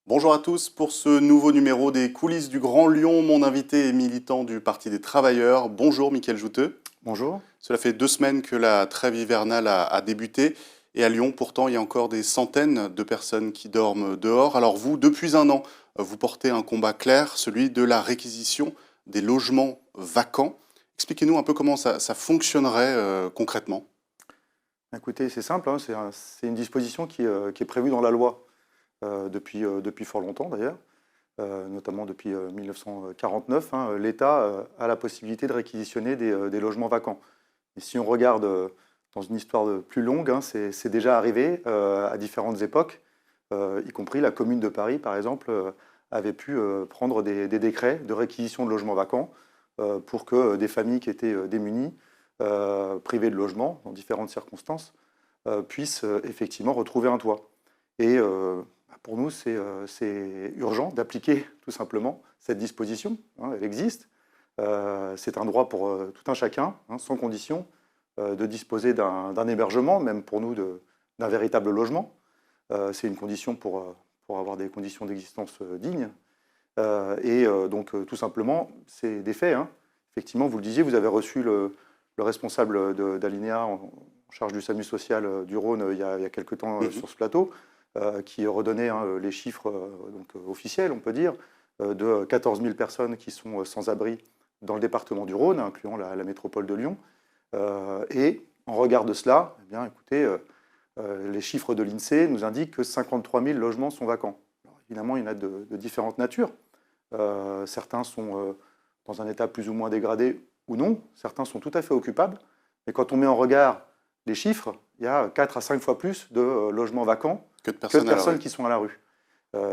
Bonjour à tous pour ce nouveau numéro des coulisses du Grand Lyon. Mon invité est militant du Parti des Travailleurs. Bonjour Mickaël Jouteux. Bonjour. Cela fait 2 semaines que la trêve hivernale a débuté. Et à Lyon, pourtant, il y a encore des centaines de personnes qui dorment dehors. Alors vous, depuis un an, vous portez un combat clair, celui de la réquisition des logements vacants. Expliquez-nous un peu comment ça fonctionnerait concrètement. Écoutez, c'est simple, hein, c'est une disposition qui est prévue dans la loi depuis fort longtemps d'ailleurs, notamment depuis 1949. Hein, l'État a la possibilité de réquisitionner des logements vacants. Et si on regarde dans une histoire plus longue, hein, c'est déjà arrivé à différentes époques, y compris la Commune de Paris, par exemple, avait pu prendre des décrets de réquisition de logements vacants pour que des familles qui étaient démunies, privées de logement dans différentes circonstances, puissent effectivement retrouver un toit. Et pour nous, c'est urgent d'appliquer tout simplement cette disposition. Hein, elle existe. C'est un droit pour tout un chacun, hein, sans condition, de disposer d'un hébergement, même pour nous d'un véritable logement. C'est une condition pour avoir des conditions d'existence dignes. Donc tout simplement, c'est des faits. Hein. Effectivement, vous le disiez, vous avez reçu le responsable d'Alinéa en charge du SAMU social du Rhône il y a quelque temps sur ce plateau, qui redonnait les chiffres officiels, on peut dire, de 14 000 personnes qui sont sans abri dans le département du Rhône, incluant la métropole de Lyon. Et en regard de cela, eh bien, écoutez, les chiffres de l'INSEE nous indiquent que 53 000 logements sont vacants. Alors, évidemment, il y en a de différentes natures. Certains sont dans un état plus ou moins dégradé ou non. Certains sont tout à fait occupables. Mais quand on met en regard les chiffres, il y a 4 à 5 fois plus de logements vacants Que de que de personnes à la personnes rue. qui sont à la rue.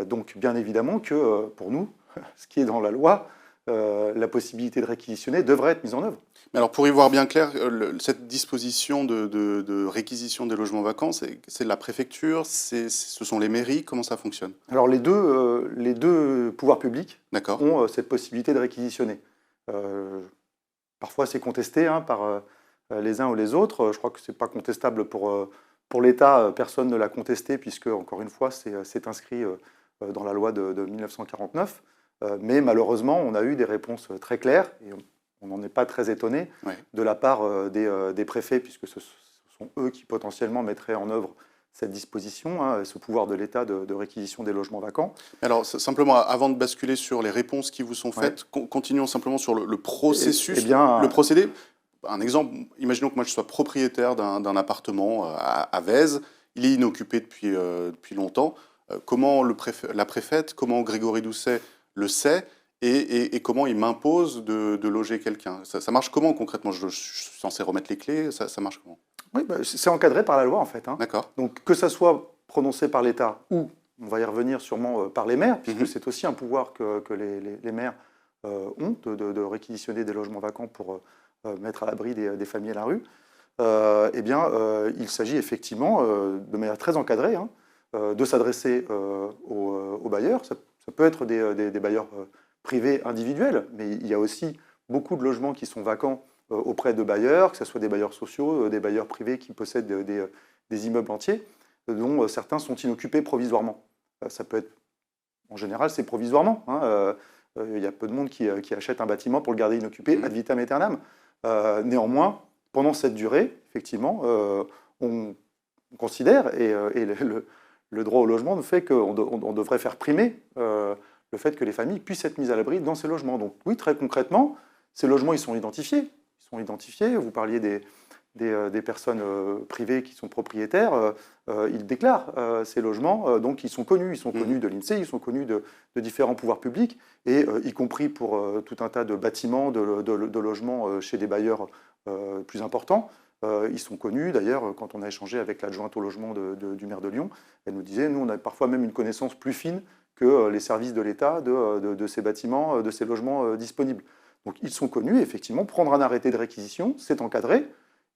Donc, bien évidemment que pour nous, ce qui est dans la loi, la possibilité de réquisitionner devrait être mise en œuvre. Mais alors, pour y voir bien clair, cette disposition de réquisition des logements vacants, c'est la préfecture, ce sont les mairies, comment ça fonctionne? Alors, les deux pouvoirs publics D'accord. ont cette possibilité de réquisitionner. Parfois, c'est contesté hein, par les uns ou les autres. Je crois que ce n'est pas contestable pour l'État. Personne ne l'a contesté, puisque, encore une fois, c'est inscrit dans la loi de 1949. Mais malheureusement, on a eu des réponses très claires, et on n'en est pas très étonné, Ouais. de la part des préfets, puisque ce sont eux qui potentiellement mettraient en œuvre cette disposition, hein, ce pouvoir de l'État de réquisition des logements vacants. Alors, simplement, avant de basculer sur les réponses qui vous sont Ouais. faites, continuons simplement sur le Eh processus, le bien, procédé. Un exemple, imaginons que moi je sois propriétaire d'un appartement à Vèze, il est inoccupé depuis longtemps. Comment la préfète, comment Grégory Doucet le sait et comment il m'impose de loger quelqu'un? Ça marche comment concrètement? Je suis censé remettre les clés, ça marche comment? oui, bah, c'est encadré par la loi, en fait. Hein. D'accord. Donc, que ça soit prononcé par l'État ou, on va y revenir sûrement, par les maires, puisque c'est aussi un pouvoir que les maires ont de réquisitionner des logements vacants pour mettre à l'abri des familles à la rue. Eh bien, il s'agit effectivement, de manière très encadrée, hein, de s'adresser aux bailleurs. Ça peut être des bailleurs privés individuels, mais il y a aussi beaucoup de logements qui sont vacants auprès de bailleurs, que ce soit des bailleurs sociaux, des bailleurs privés qui possèdent des immeubles entiers, dont certains sont inoccupés provisoirement. Ça peut être, en général, c'est provisoirement. Hein, il y a peu de monde qui achète un bâtiment pour le garder inoccupé ad vitam aeternam. Néanmoins, pendant cette durée, effectivement, on considère, et le droit au logement fait qu'on devrait faire primer le fait que les familles puissent être mises à l'abri dans ces logements. Donc oui, très concrètement, ces logements, ils sont identifiés. Vous parliez des personnes privées qui sont propriétaires. Ils déclarent ces logements, donc ils sont connus. Ils sont connus de l'INSEE, ils sont connus de différents pouvoirs publics, et y compris pour tout un tas de bâtiments, de logements chez des bailleurs plus importants. Ils sont connus, d'ailleurs, quand on a échangé avec l'adjointe au logement du maire de Lyon, elle nous disait, nous, on a parfois même une connaissance plus fine que les services de l'État de ces bâtiments, de ces logements disponibles. Donc ils sont connus, et effectivement, prendre un arrêté de réquisition, c'est encadré.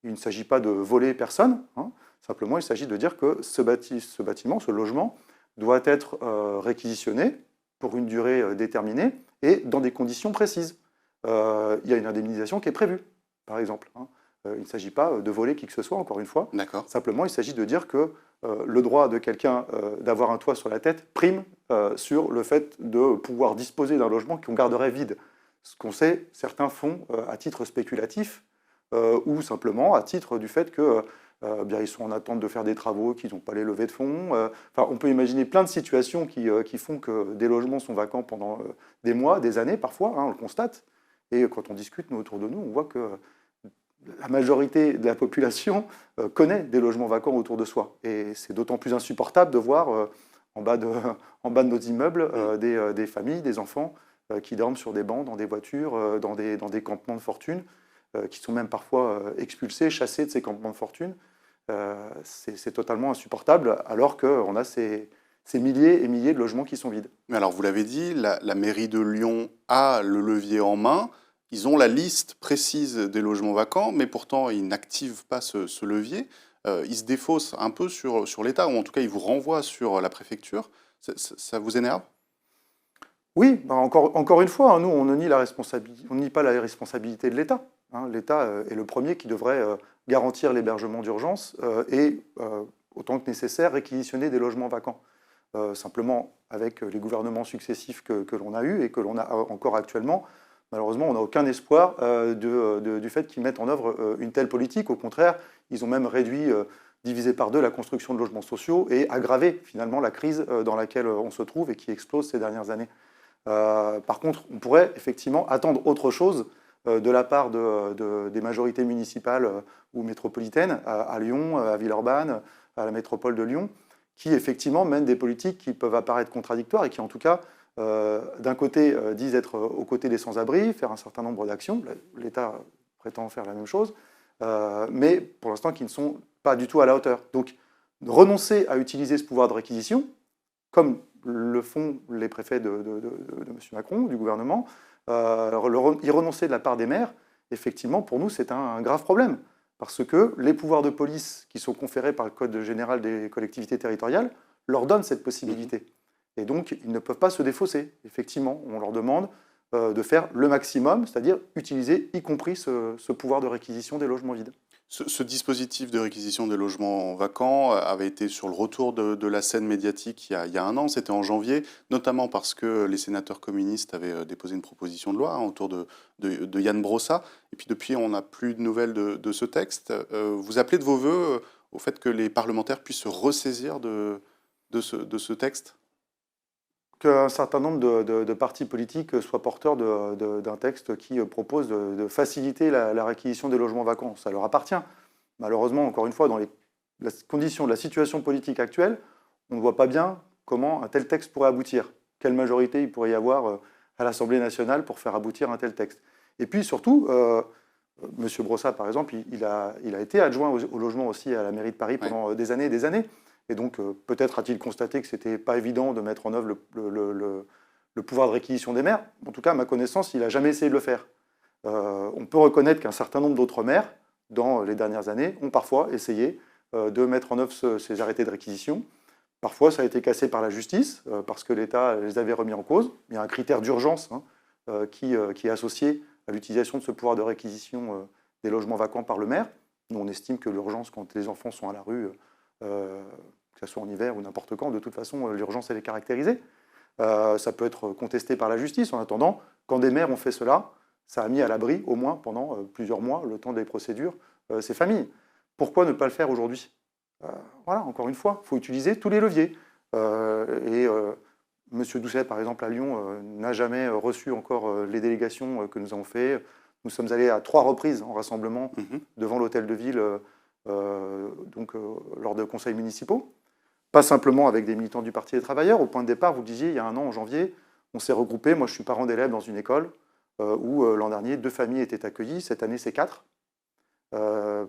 Il ne s'agit pas de voler personne, hein. Simplement il s'agit de dire que ce bâtiment, ce logement, doit être réquisitionné pour une durée déterminée et dans des conditions précises. Il y a une indemnisation qui est prévue, par exemple. Hein. Il ne s'agit pas de voler qui que ce soit, encore une fois. D'accord. Simplement, il s'agit de dire que le droit de quelqu'un d'avoir un toit sur la tête prime sur le fait de pouvoir disposer d'un logement qu'on garderait vide. Ce qu'on sait, certains font à titre spéculatif ou simplement à titre du fait que bien, ils sont en attente de faire des travaux, qu'ils n'ont pas les levées de fonds. Enfin, on peut imaginer plein de situations qui font que des logements sont vacants pendant des mois, des années parfois, hein, on le constate. Et quand on discute nous, autour de nous, on voit que la majorité de la population connaît des logements vacants autour de soi. Et c'est d'autant plus insupportable de voir en bas de nos immeubles des familles, des enfants qui dorment sur des bancs, dans des voitures, dans des campements de fortune, qui sont même parfois expulsés, chassés de ces campements de fortune. C'est totalement insupportable, alors qu'on a ces milliers et milliers de logements qui sont vides. Mais alors, vous l'avez dit, la mairie de Lyon a le levier en main. Ils ont la liste précise des logements vacants, mais pourtant, ils n'activent pas ce levier. Ils se défaussent un peu sur l'État, ou en tout cas, ils vous renvoient sur la préfecture. Ça vous énerve? Oui, bah encore une fois, hein, nous, on ne nie pas la responsabilité de l'État. Hein. L'État est le premier qui devrait garantir l'hébergement d'urgence et, autant que nécessaire, réquisitionner des logements vacants. Simplement, avec les gouvernements successifs que l'on a eus et que l'on a encore actuellement, malheureusement, on n'a aucun espoir du fait qu'ils mettent en œuvre une telle politique. Au contraire, ils ont même réduit, divisé par deux, la construction de logements sociaux et aggravé finalement la crise dans laquelle on se trouve et qui explose ces dernières années. Par contre, on pourrait effectivement attendre autre chose de la part des majorités municipales ou métropolitaines à Lyon, à Villeurbanne, à la métropole de Lyon, qui effectivement mènent des politiques qui peuvent apparaître contradictoires et qui en tout cas, d'un côté, disent être aux côtés des sans-abri, faire un certain nombre d'actions. L'État prétend faire la même chose, mais pour l'instant qui ne sont pas du tout à la hauteur. Donc renoncer à utiliser ce pouvoir de réquisition, comme le font les préfets de M. Macron, du gouvernement, y renoncer de la part des maires, effectivement, pour nous, c'est un grave problème. Parce que les pouvoirs de police qui sont conférés par le Code général des collectivités territoriales leur donnent cette possibilité. Et donc, ils ne peuvent pas se défausser. Effectivement, on leur demande de faire le maximum, c'est-à-dire utiliser, y compris ce pouvoir de réquisition des logements vides. Ce dispositif de réquisition des logements vacants avait été sur le retour de la scène médiatique il y a un an, c'était en janvier, notamment parce que les sénateurs communistes avaient déposé une proposition de loi autour de Yann Brossa. Et puis depuis, on n'a plus de nouvelles de ce texte. Vous appelez de vos voeux au fait que les parlementaires puissent se ressaisir de ce texte? Qu'un certain nombre de partis politiques soient porteurs d'un texte qui propose de faciliter la réquisition des logements vacants. Ça leur appartient. Malheureusement, encore une fois, dans les conditions de la situation politique actuelle, on ne voit pas bien comment un tel texte pourrait aboutir. Quelle majorité il pourrait y avoir à l'Assemblée nationale pour faire aboutir un tel texte. Et puis surtout, M. Brossa, par exemple, il a été adjoint au logement aussi à la mairie de Paris pendant des années et des années. Et donc, peut-être a-t-il constaté que ce n'était pas évident de mettre en œuvre le pouvoir de réquisition des maires. En tout cas, à ma connaissance, il n'a jamais essayé de le faire. On peut reconnaître qu'un certain nombre d'autres maires, dans les dernières années, ont parfois essayé de mettre en œuvre ces arrêtés de réquisition. Parfois, ça a été cassé par la justice, parce que l'État les avait remis en cause. Il y a un critère d'urgence qui est associé à l'utilisation de ce pouvoir de réquisition des logements vacants par le maire. Nous, on estime que l'urgence, quand les enfants sont à la rue, que ce soit en hiver ou n'importe quand, de toute façon, l'urgence, elle est caractérisée. Ça peut être contesté par la justice. En attendant, quand des maires ont fait cela, ça a mis à l'abri, au moins pendant plusieurs mois, le temps des procédures, ces familles. Pourquoi ne pas le faire aujourd'hui? Voilà, encore une fois, il faut utiliser tous les leviers. M. Doucet, par exemple, à Lyon, n'a jamais reçu encore les délégations que nous avons fait. Nous sommes allés à 3 reprises en rassemblement devant l'hôtel de ville, lors de conseils municipaux. Pas simplement avec des militants du Parti des Travailleurs. Au point de départ, vous le disiez, il y a un an, en janvier, on s'est regroupés. Moi, je suis parent d'élèves dans une école où l'an dernier, 2 familles étaient accueillies. Cette année, c'est 4.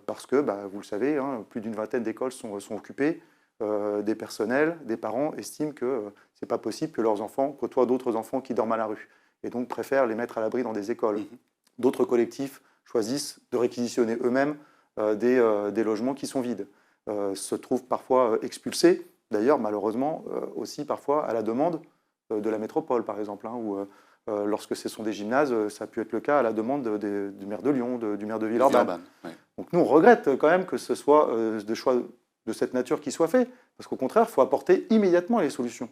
Parce que, vous le savez, plus d'une vingtaine d'écoles sont occupées. Des personnels, des parents estiment que ce n'est pas possible que leurs enfants côtoient d'autres enfants qui dorment à la rue. Et donc préfèrent les mettre à l'abri dans des écoles. D'autres collectifs choisissent de réquisitionner eux-mêmes des logements qui sont vides. Se trouvent parfois expulsés, d'ailleurs malheureusement aussi parfois à la demande de la métropole par exemple, où lorsque ce sont des gymnases, ça a pu être le cas à la demande du maire de Lyon, du maire de Villeurbanne. Donc nous on regrette quand même que ce soit des choix de cette nature qui soient faits, parce qu'au contraire il faut apporter immédiatement les solutions.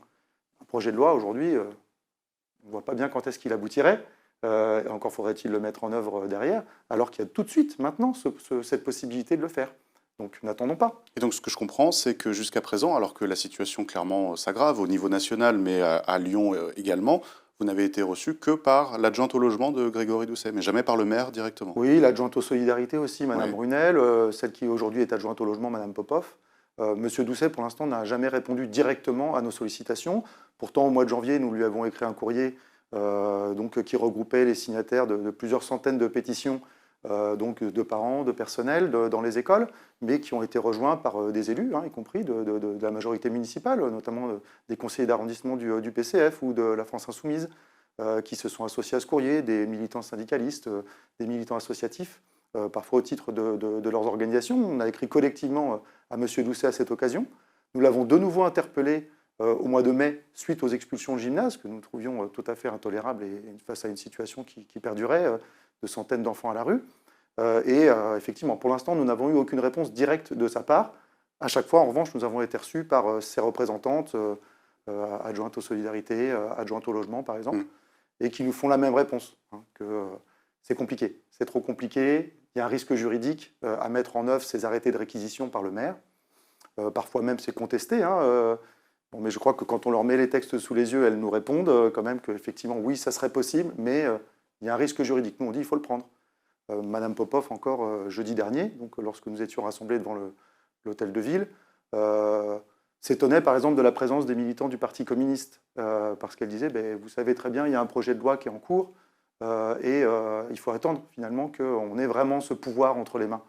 projet de loi, aujourd'hui, on ne voit pas bien quand est-ce qu'il aboutirait. Et encore faudrait-il le mettre en œuvre derrière, alors qu'il y a tout de suite, maintenant, cette possibilité de le faire. Donc n'attendons pas. Et donc ce que je comprends, c'est que jusqu'à présent, alors que la situation clairement s'aggrave au niveau national, mais à Lyon également, vous n'avez été reçu que par l'adjointe au logement de Grégory Doucet, mais jamais par le maire directement. Oui, l'adjointe aux solidarités aussi, Madame Oui. Brunel, celle qui aujourd'hui est adjointe au logement, Madame Popov. Monsieur Doucet, pour l'instant, n'a jamais répondu directement à nos sollicitations. Pourtant, au mois de janvier, nous lui avons écrit un courrier qui regroupait les signataires de plusieurs centaines de pétitions de parents, de personnel dans les écoles, mais qui ont été rejoints par des élus, y compris de la majorité municipale, notamment des conseillers d'arrondissement du PCF ou de la France Insoumise, qui se sont associés à ce courrier, des militants syndicalistes, des militants associatifs, parfois au titre de leurs organisations. On a écrit collectivement à M. Doucet à cette occasion. Nous l'avons de nouveau interpellé au mois de mai, suite aux expulsions de gymnase, que nous trouvions tout à fait intolérables et face à une situation qui perdurait, de centaines d'enfants à la rue. Effectivement, pour l'instant, nous n'avons eu aucune réponse directe de sa part. À chaque fois, en revanche, nous avons été reçus par ses représentantes, adjointes aux solidarités, adjointes au logement, par exemple, et qui nous font la même réponse, que c'est compliqué, c'est trop compliqué, il y a un risque juridique à mettre en œuvre ces arrêtés de réquisition par le maire. Parfois même, c'est contesté. Bon, mais je crois que quand on leur met les textes sous les yeux, elles nous répondent quand même qu'effectivement, oui, ça serait possible, mais il y a un risque juridique. Nous, on dit qu'il faut le prendre. Madame Popov, encore jeudi dernier, donc, lorsque nous étions rassemblés devant l'hôtel de ville, s'étonnait par exemple de la présence des militants du Parti communiste, parce qu'elle disait, vous savez très bien, il y a un projet de loi qui est en cours, il faut attendre finalement qu'on ait vraiment ce pouvoir entre les mains.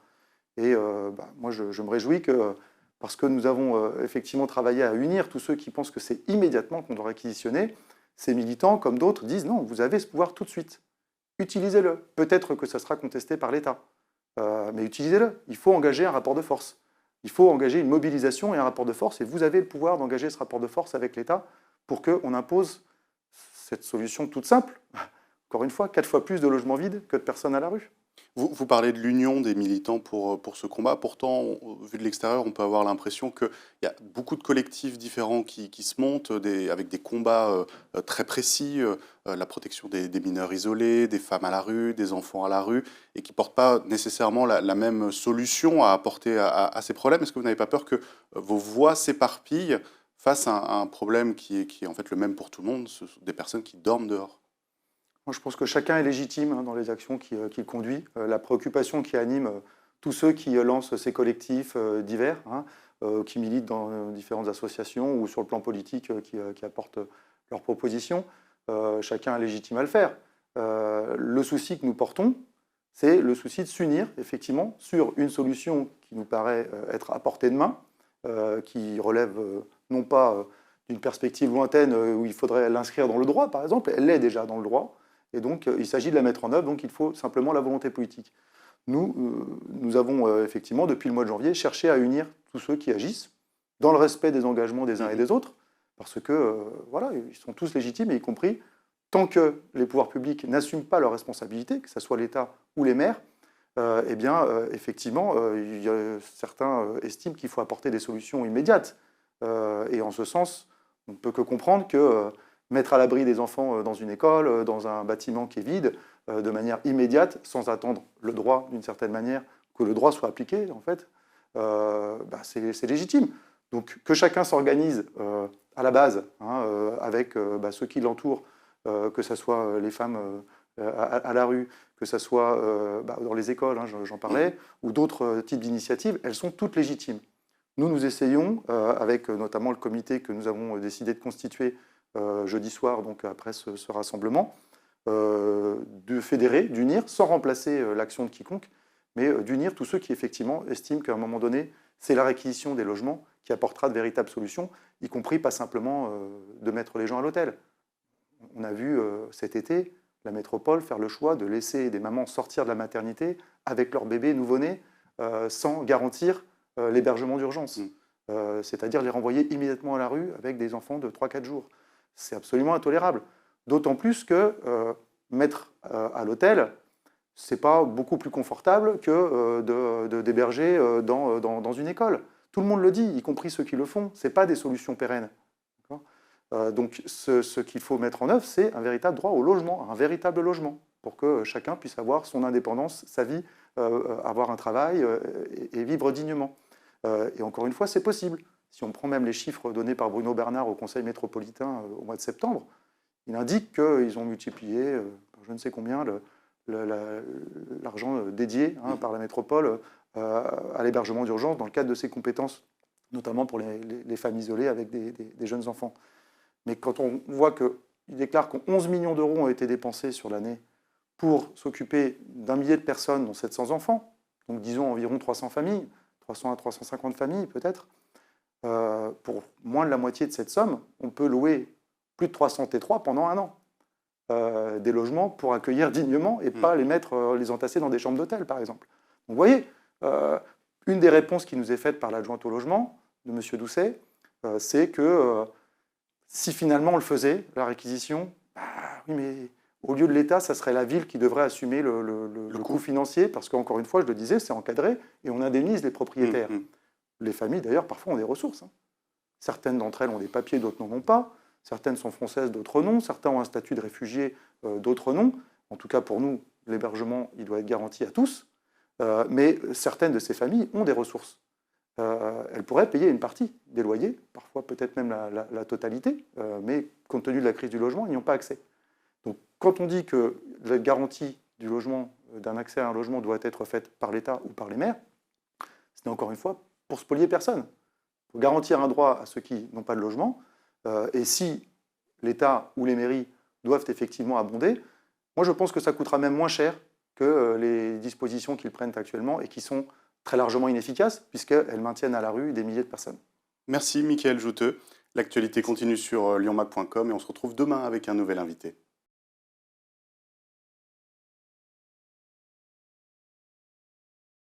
Et moi, je me réjouis que, parce que nous avons effectivement travaillé à unir tous ceux qui pensent que c'est immédiatement qu'on doit réquisitionner, ces militants, comme d'autres, disent non, vous avez ce pouvoir tout de suite. Utilisez-le. Peut-être que ça sera contesté par l'État, mais utilisez-le. Il faut engager un rapport de force. Il faut engager une mobilisation et un rapport de force, et vous avez le pouvoir d'engager ce rapport de force avec l'État pour qu'on impose cette solution toute simple. Encore une fois, 4 fois plus de logements vides que de personnes à la rue. Vous parlez de l'union des militants pour ce combat. Pourtant, vu de l'extérieur, on peut avoir l'impression qu'il y a beaucoup de collectifs différents qui se montent avec des combats très précis, la protection des mineurs isolés, des femmes à la rue, des enfants à la rue, et qui ne portent pas nécessairement la même solution à apporter à ces problèmes. Est-ce que vous n'avez pas peur que vos voix s'éparpillent face à un problème qui est en fait le même pour tout le monde, ce sont des personnes qui dorment dehors? Moi, je pense que chacun est légitime dans les actions qu'il conduit. La préoccupation qui anime tous ceux qui lancent ces collectifs divers, qui militent dans différentes associations ou sur le plan politique qui apportent leurs propositions, chacun est légitime à le faire. Le souci que nous portons, c'est le souci de s'unir effectivement sur une solution qui nous paraît être à portée de main, qui relève non pas d'une perspective lointaine où il faudrait l'inscrire dans le droit, par exemple, elle l'est déjà dans le droit, et donc il s'agit de la mettre en œuvre, donc il faut simplement la volonté politique. Nous avons effectivement, depuis le mois de janvier, cherché à unir tous ceux qui agissent dans le respect des engagements des uns et des autres, parce que, voilà, ils sont tous légitimes, y compris tant que les pouvoirs publics n'assument pas leurs responsabilités, que ce soit l'État ou les maires, effectivement, certains estiment qu'il faut apporter des solutions immédiates. Et en ce sens, on ne peut que comprendre que mettre à l'abri des enfants dans une école, dans un bâtiment qui est vide, de manière immédiate, sans attendre le droit, d'une certaine manière, que le droit soit appliqué, en fait, c'est légitime. Donc que chacun s'organise à la base, avec ceux qui l'entourent, que ce soit les femmes à la rue, que ce soit dans les écoles, j'en parlais, ou d'autres types d'initiatives, elles sont toutes légitimes. Nous essayons, avec notamment le comité que nous avons décidé de constituer jeudi soir, donc après ce rassemblement, de fédérer, d'unir, sans remplacer l'action de quiconque, mais d'unir tous ceux qui effectivement estiment qu'à un moment donné, c'est la réquisition des logements qui apportera de véritables solutions, y compris pas simplement de mettre les gens à l'hôtel. On a vu cet été la métropole faire le choix de laisser des mamans sortir de la maternité avec leur bébé nouveau-né sans garantir l'hébergement d'urgence, c'est-à-dire les renvoyer immédiatement à la rue avec des enfants de 3-4 jours. C'est absolument intolérable. D'autant plus que mettre à l'hôtel, ce n'est pas beaucoup plus confortable que d'héberger dans une école. Tout le monde le dit, y compris ceux qui le font. Ce n'est pas des solutions pérennes. Donc ce qu'il faut mettre en œuvre, c'est un véritable droit au logement, un véritable logement, pour que chacun puisse avoir son indépendance, sa vie, avoir un travail et vivre dignement. Et encore une fois, c'est possible. Si on prend même les chiffres donnés par Bruno Bernard au Conseil métropolitain au mois de septembre, il indique qu'ils ont multiplié par je ne sais combien l'argent dédié par la métropole à l'hébergement d'urgence dans le cadre de ses compétences, notamment pour les femmes isolées avec des jeunes enfants. Mais quand on voit qu'il déclare que 11 millions d'euros ont été dépensés sur l'année pour s'occuper d'un millier de personnes, dont 700 enfants, donc disons environ 300 familles, 300 à 350 familles peut-être, pour moins de la moitié de cette somme, on peut louer plus de 300 T3 pendant un an. Des logements pour accueillir dignement et pas les entasser dans des chambres d'hôtel, par exemple. Donc vous voyez, une des réponses qui nous est faite par l'adjointe au logement de M. Doucet, c'est que si finalement on le faisait, la réquisition, oui, mais au lieu de l'État, ça serait la ville qui devrait assumer le coût financier, parce qu'encore une fois, je le disais, c'est encadré et on indemnise les propriétaires. Les familles, d'ailleurs, parfois ont des ressources. Certaines d'entre elles ont des papiers, d'autres n'en ont pas. Certaines sont françaises, d'autres non. Certains ont un statut de réfugié, d'autres non. En tout cas, pour nous, l'hébergement, il doit être garanti à tous. Mais certaines de ces familles ont des ressources. Elles pourraient payer une partie des loyers, parfois peut-être même la totalité, mais compte tenu de la crise du logement, ils n'y ont pas accès. Donc quand on dit que la garantie du logement, d'un accès à un logement doit être faite par l'État ou par les maires, c'est encore une fois pour spolier personne. Il faut garantir un droit à ceux qui n'ont pas de logement, et si l'État ou les mairies doivent effectivement abonder, moi je pense que ça coûtera même moins cher que les dispositions qu'ils prennent actuellement et qui sont très largement inefficaces, puisqu'elles maintiennent à la rue des milliers de personnes. Merci Mickaël Jouteux. L'actualité continue sur lyonmac.com et on se retrouve demain avec un nouvel invité.